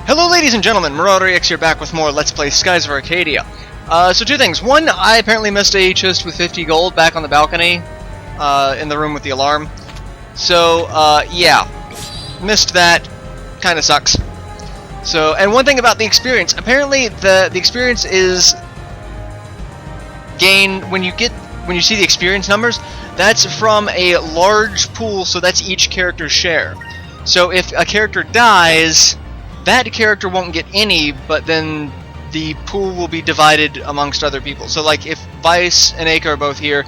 Hello ladies and gentlemen, MarauderEX here back with more Let's Play Skies of Arcadia. So two things. One, I apparently missed a chest with 50 gold back on the balcony, in the room with the alarm. So, yeah. Missed that. Kinda sucks. So, and one thing about the experience, apparently the experience is gained when you see the experience numbers, that's from a large pool, so that's each character's share. So if a character dies, that character won't get any, but then the pool will be divided amongst other people. So like if Vice and Aka are both here,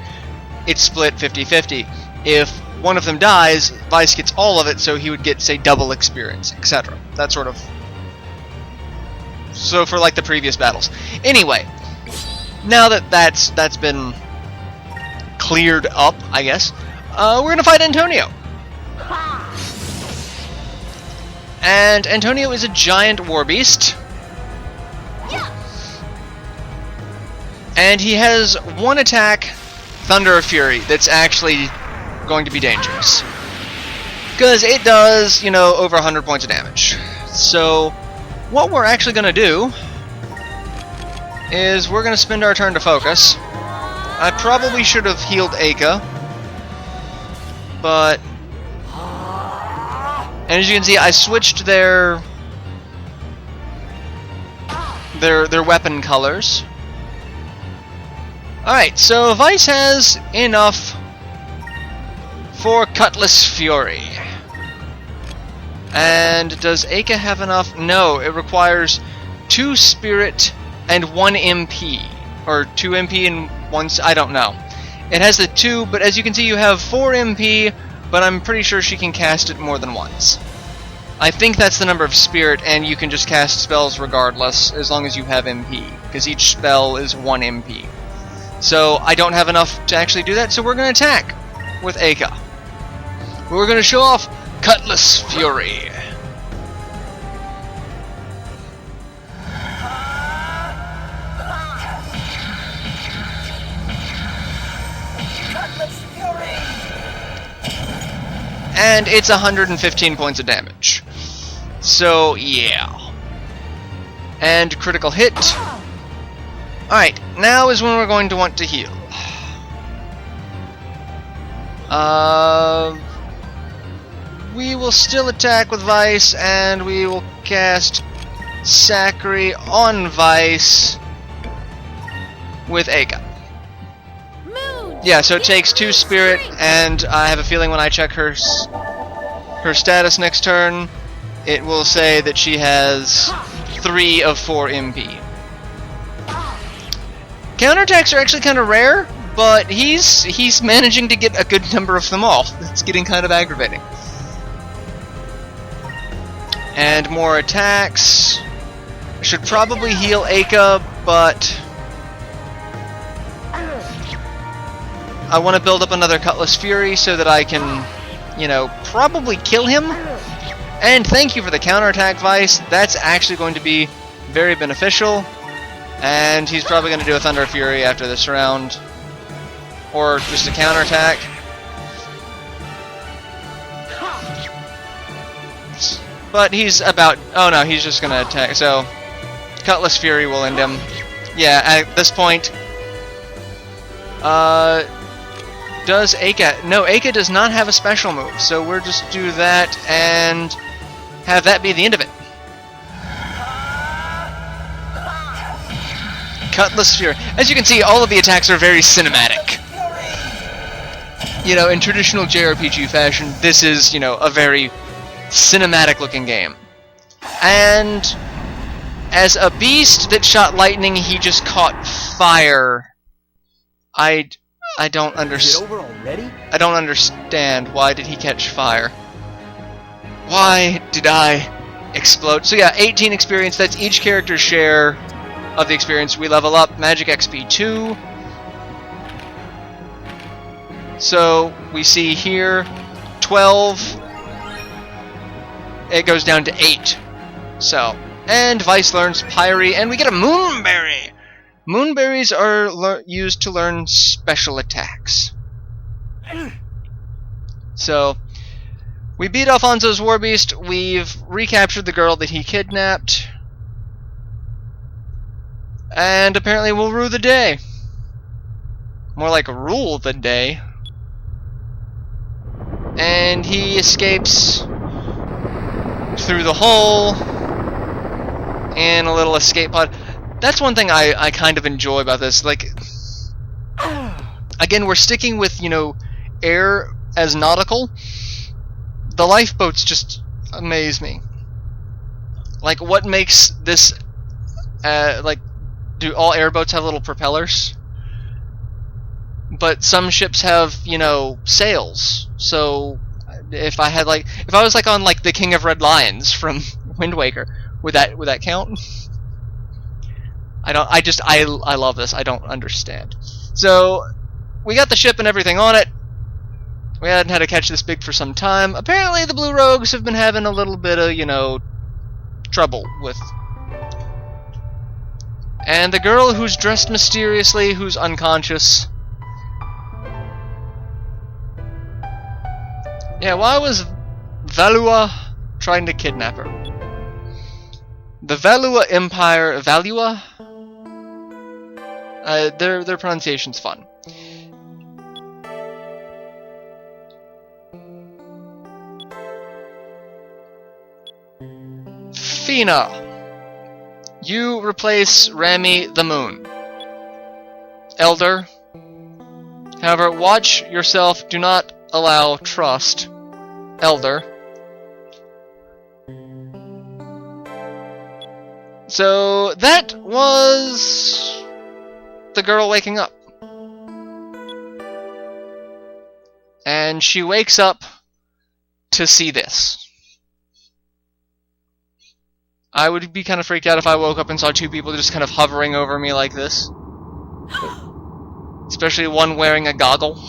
it's split 50-50. If one of them dies, Vice gets all of it, so he would get, say, double experience, etc. That sort of... So for like the previous battles. Anyway, now that that's been cleared up, I guess, we're gonna fight Antonio. And Antonio is a giant war beast. And he has one attack, Thunder of Fury, that's actually going to be dangerous. Because it does, you know, over 100 points of damage. So, what we're actually going to do is we're going to spend our turn to focus. I probably should have healed Aka, but... And as you can see, I switched their weapon colors. Alright, so Vice has enough for Cutlass Fury. And does Aka have enough? No, it requires 2 Spirit and 1 MP. Or 2 MP and 1... I don't know. It has the 2, but as you can see you have 4 MP, but I'm pretty sure she can cast it more than once. I think that's the number of Spirit, and you can just cast spells regardless, as long as you have MP, because each spell is 1 MP. So I don't have enough to actually do that, so we're going to attack with Aka. We're going to show off Cutlass Fury. And it's 115 points of damage. So, yeah. And critical hit. Alright, now is when we're going to want to heal. We will still attack with Vice, and we will cast Sakri on Vice with Aka. Yeah, so it takes 2 Spirit, and I have a feeling when I check her status next turn, it will say that she has 3 of 4 MP. Counterattacks are actually kind of rare, but he's managing to get a good number of them all. It's getting kind of aggravating. And more attacks. I should probably heal Aka, but I want to build up another Cutlass Fury so that I can, you know, probably kill him. And thank you for the counterattack, Vice. That's actually going to be very beneficial. And he's probably going to do a Thunder Fury after this round. Or just a counterattack. But he's about... Oh no, he's just going to attack. So, Cutlass Fury will end him. Yeah, at this point... Does Aka... No, Aka does not have a special move, so we'll just do that and have that be the end of it. Cutlass Fury. As you can see, all of the attacks are very cinematic. You know, in traditional JRPG fashion, this is, you know, a very cinematic looking game. And as a beast that shot lightning, he just caught fire. I don't understand. I don't understand. Why did he catch fire? Why did I explode? So yeah, 18 experience. That's each character's share of the experience. We level up Magic XP 2. So we see here 12. It goes down to 8. So, and Vice learns Pyre, and we get a Moonberry. Moonberries are used to learn special attacks. So, We beat Alfonso's Warbeast. We've recaptured the girl that he kidnapped. And apparently we'll rue the day. More like rule the day. And he escapes through the hole in a little escape pod. That's one thing I kind of enjoy about this. Like, again, we're sticking with, you know, air as nautical. The lifeboats just amaze me. Like, what makes this, like, do all airboats have little propellers? But some ships have, you know, sails. So if I was like on like the King of Red Lions from Wind Waker, would that count? I love this. I don't understand. So we got the ship and everything on it. We hadn't had to catch this big for some time. Apparently the Blue Rogues have been having a little bit of, you know, trouble with. And the girl who's dressed mysteriously, who's unconscious. Yeah, why was Valua trying to kidnap her? The Valua Empire, Valua? Their pronunciation's fun. Fina, you replace Rami the Moon. Elder, however, watch yourself, do not allow trust. Elder. So that was the girl waking up. And she wakes up to see this. I would be kind of freaked out if I woke up and saw two people just kind of hovering over me like this. Especially one wearing a goggle.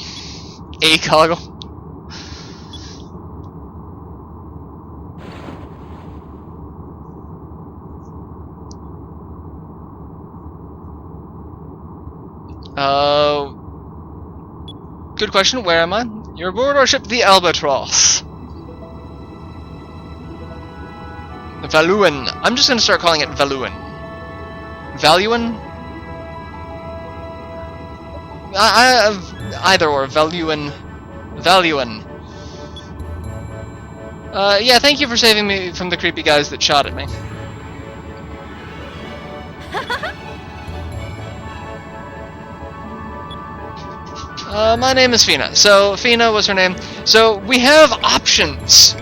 A goggle. Good question. Where am I? You're aboard our ship, the Albatross. Valuan. I'm just gonna start calling it Valuan. Valuan? Either or. Valuan. Valuan. Yeah, thank you for saving me from the creepy guys that shot at me. My name is Fina. So, Fina was her name. So, we have options.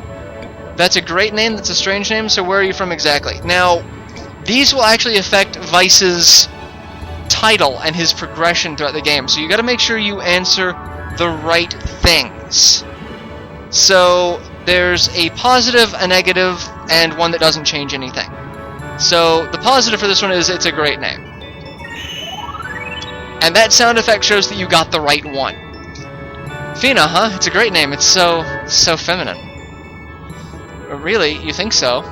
That's a great name, that's a strange name, so where are you from exactly? Now, these will actually affect Vice's title and his progression throughout the game, so you gotta make sure you answer the right things. So, there's a positive, a negative, and one that doesn't change anything. So, the positive for this one is, it's a great name. And that sound effect shows that you got the right one. Fina, huh? It's a great name, it's so feminine. Really? You think so?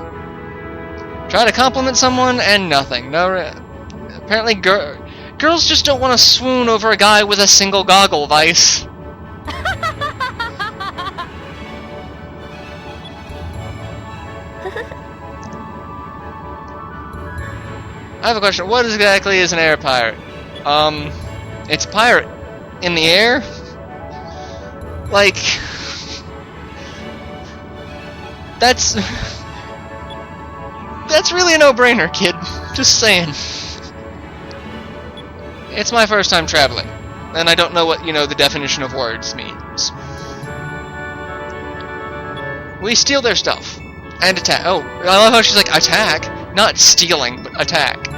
Try to compliment someone and nothing. No, apparently girls just don't want to swoon over a guy with a single goggle, Vice. I have a question. What exactly is an air pirate? It's a pirate in the air? Like... That's really a no-brainer, kid. Just saying. It's my first time traveling, and I don't know what, you know, the definition of words means. We steal their stuff. And attack. Oh, I love how she's like, attack? Not stealing, but attack.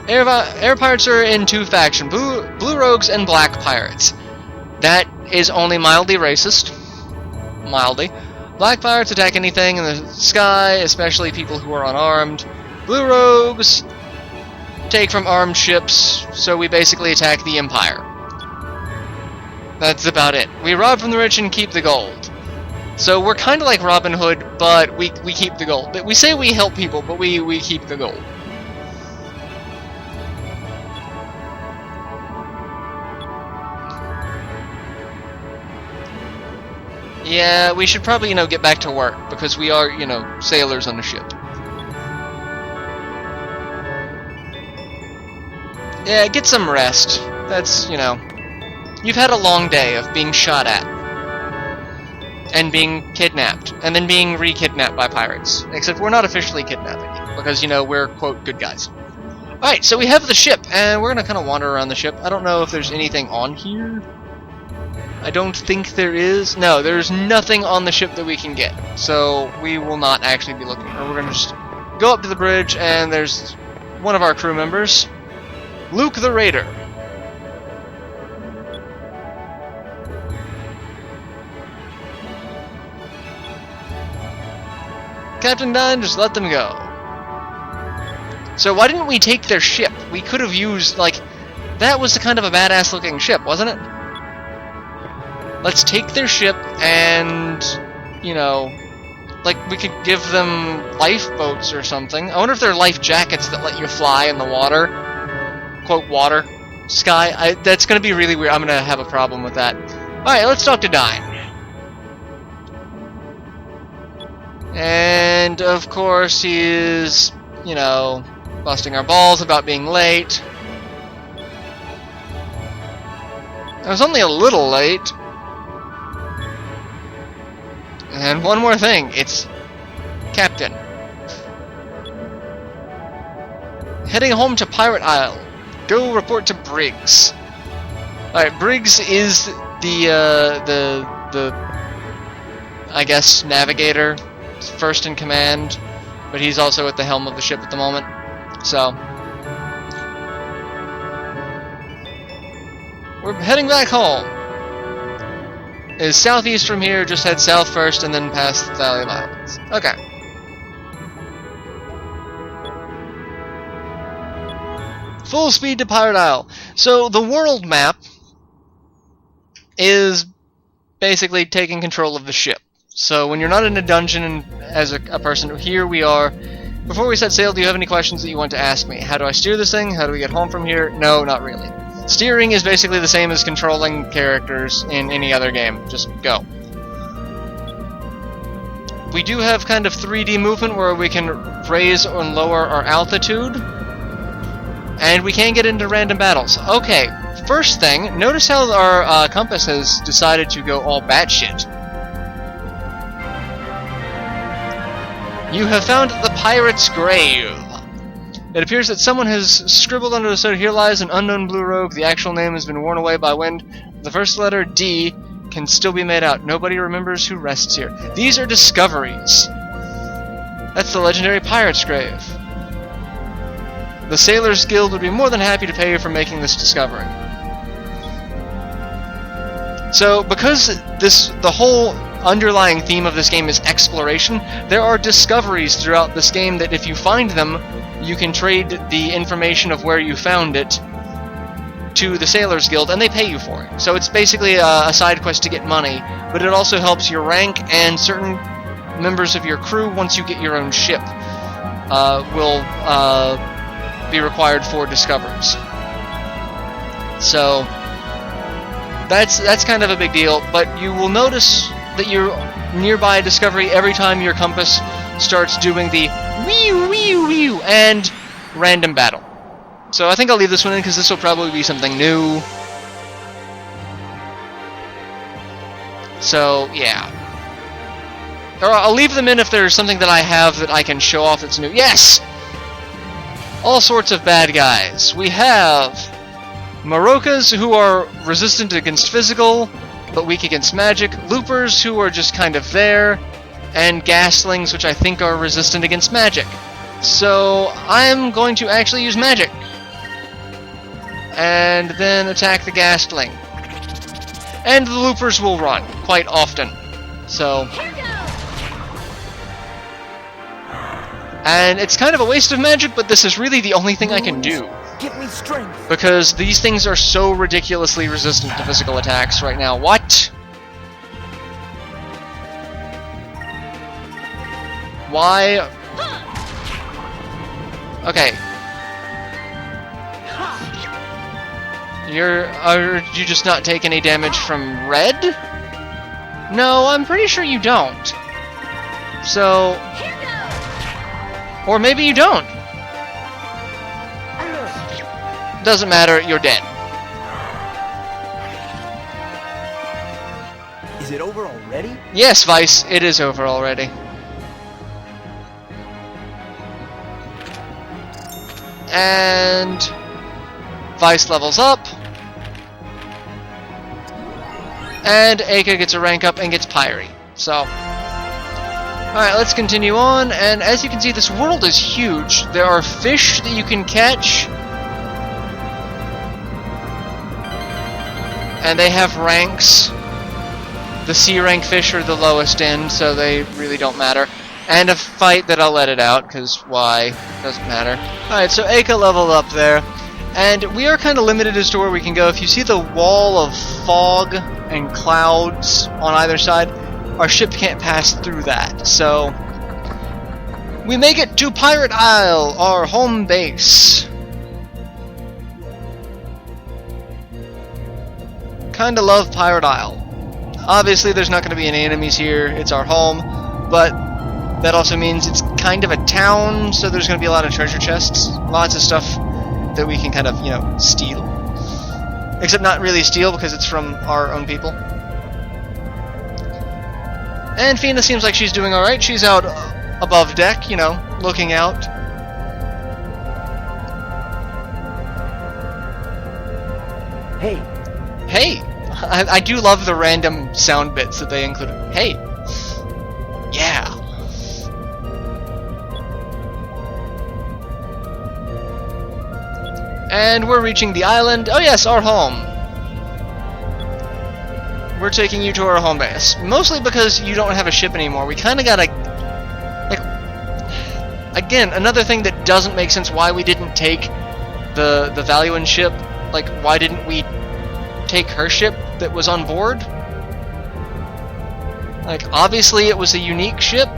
Air pirates are in two factions, blue rogues and black pirates. That is only mildly racist. Mildly. Black pirates attack anything in the sky, especially people who are unarmed. Blue rogues take from armed ships, so we basically attack the Empire. That's about it. We rob from the rich and keep the gold. So we're kind of like Robin Hood, but we keep the gold. We say we help people, but we keep the gold. Yeah, we should probably, get back to work, because we are, sailors on the ship. Yeah, get some rest. That's, you've had a long day of being shot at. And being kidnapped. And then being re-kidnapped by pirates. Except we're not officially kidnapping you, because, we're, quote, good guys. Alright, so we have the ship, and we're gonna kind of wander around the ship. I don't know if there's anything on here. I don't think there is. No, there's nothing on the ship that we can get. So we will not actually be looking. Or we're gonna just go up to the bridge, and there's one of our crew members, Luke the Raider. Captain Dunn, just let them go. So why didn't we take their ship? We could have used, that was the kind of a badass looking ship, wasn't it? Let's take their ship and, we could give them lifeboats or something. I wonder if there are life jackets that let you fly in the water. Quote, water. Sky. That's gonna be really weird. I'm gonna have a problem with that. Alright, let's talk to Dine. And, of course, he is, busting our balls about being late. I was only a little late. And one more thing, it's Captain. Heading home to Pirate Isle. Go report to Briggs. Alright, Briggs is the I guess, navigator, first in command, but he's also at the helm of the ship at the moment. So we're heading back home. Is southeast from here, just head south first and then past the Valley of Islands. Okay. Full speed to Pirate Isle. So the world map is basically taking control of the ship. So when you're not in a dungeon as a person, here we are. Before we set sail, do you have any questions that you want to ask me? How do I steer this thing? How do we get home from here? No, not really. Steering is basically the same as controlling characters in any other game. Just go. We do have kind of 3D movement where we can raise and lower our altitude. And we can get into random battles. Okay, first thing, notice how our compass has decided to go all batshit. You have found the pirate's grave. It appears that someone has scribbled under the soda, "Here lies an unknown blue rogue. The actual name has been worn away by wind. The first letter, D, can still be made out. Nobody remembers who rests here." These are discoveries. That's the legendary pirate's grave. The Sailors Guild would be more than happy to pay you for making this discovery. So, because the whole underlying theme of this game is exploration, there are discoveries throughout this game that if you find them, you can trade the information of where you found it to the Sailors Guild, and they pay you for it. So it's basically a side quest to get money, but it also helps your rank, and certain members of your crew, once you get your own ship, will be required for discoveries. So that's kind of a big deal, but you will notice that you're nearby a discovery every time your compass starts doing the wee wee wee and random battle. So I think I'll leave this one in because this will probably be something new. So yeah. Or I'll leave them in if there's something that I have that I can show off that's new. Yes! All sorts of bad guys. We have Marauderers, who are resistant against physical, but weak against magic. Loopers, who are just kind of there. And Gaslings, which I think are resistant against magic. So I'm going to actually use magic. And then attack the Gastling. And the Loopers will run, quite often. So... And it's kind of a waste of magic, but this is really the only thing I can do. Give me strength. Because these things are so ridiculously resistant to physical attacks right now. What? Why? Okay. Are you just not take any damage from red? No, I'm pretty sure you don't. So... Or maybe you don't. Doesn't matter, you're dead. Is it over already? Yes, Vice, it is over already. And... Vice levels up. And Aka gets a rank up and gets Pyre. So... Alright, let's continue on, and as you can see, this world is huge. There are fish that you can catch. And they have ranks. The C rank fish are the lowest end, so they really don't matter. And a fight that I'll let it out, because why? Doesn't matter. Alright, so Aka leveled up there. And we are kind of limited as to where we can go. If you see the wall of fog and clouds on either side, our ship can't pass through that. So, we make it to Pirate Isle, our home base. Kinda love Pirate Isle. Obviously, there's not going to be any enemies here. It's our home, but that also means it's kind of a town, so there's going to be a lot of treasure chests. Lots of stuff that we can kind of, you know, steal. Except not really steal, because it's from our own people. And Fina seems like she's doing alright. She's out above deck, you know, looking out. Hey. Hey! I do love the random sound bits that they include. Hey! Yeah! And we're reaching the island. Oh yes, our home. We're taking you to our home base. Mostly because you don't have a ship anymore. We kinda gotta... Like... Again, another thing that doesn't make sense why we didn't take the Valuan ship. Like, why didn't we take her ship that was on board? Like, obviously it was a unique ship.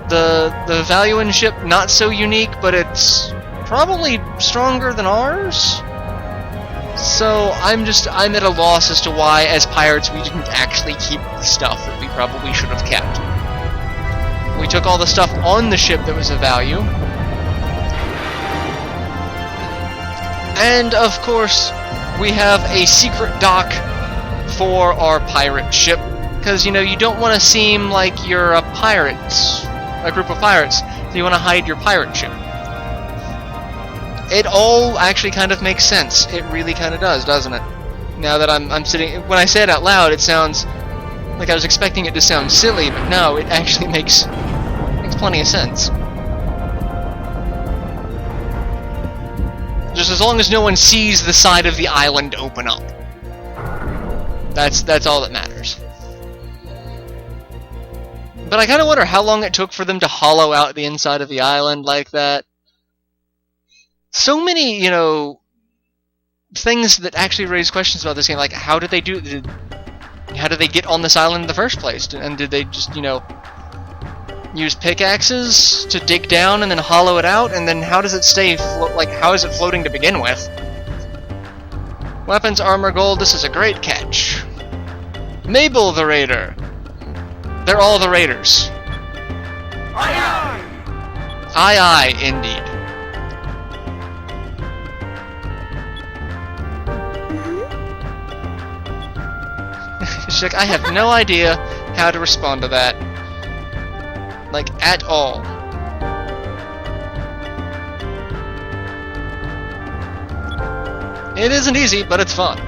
The Valuan ship, not so unique, but it's probably stronger than ours. So I'm at a loss as to why, as pirates, we didn't actually keep the stuff that we probably should have kept. We took all the stuff on the ship that was of value. And, of course, we have a secret dock for our pirate ship. Because, you know, you don't want to seem like you're a group of pirates. So you want to hide your pirate ship. It all actually kind of makes sense. It really kind of does, doesn't it? Now that I'm sitting... When I say it out loud, it sounds like I was expecting it to sound silly, but no, it actually makes plenty of sense. Just as long as no one sees the side of the island open up. That's all that matters. But I kind of wonder how long it took for them to hollow out the inside of the island like that. So many, you know, things that actually raise questions about this game, like how did they how did they get on this island in the first place? And did they just, you know, use pickaxes to dig down and then hollow it out? And then how does it stay, like, how is it floating to begin with? Weapons, armor, gold, this is a great catch. Mabel the Raider. They're all the Raiders. Aye aye! Aye aye, indeed. She's like, I have no idea how to respond to that. Like, at all. It isn't easy, but it's fun.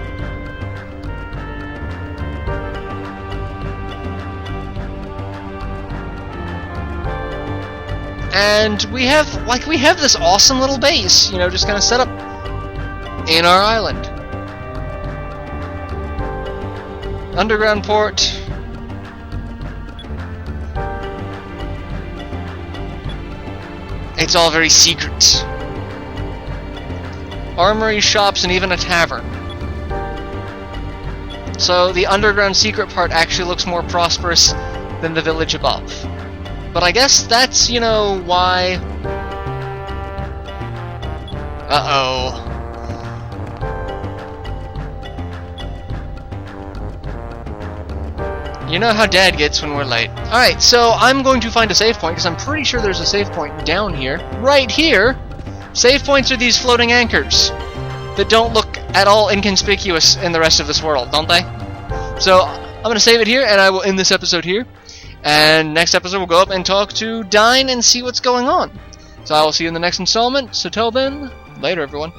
And we have this awesome little base, you know, just kind of set up in our island. Underground port. It's all very secret. Armory, shops, and even a tavern. So the underground secret part actually looks more prosperous than the village above. But I guess that's, you know, why... Uh-oh. You know how Dad gets when we're late. Alright, so I'm going to find a save point, because I'm pretty sure there's a save point down here. Right here! Save points are these floating anchors that don't look at all inconspicuous in the rest of this world, don't they? So, I'm going to save it here, and I will end this episode here. And next episode we'll go up and talk to Dine and see what's going on. So I will see you in the next installment. So till then, later everyone.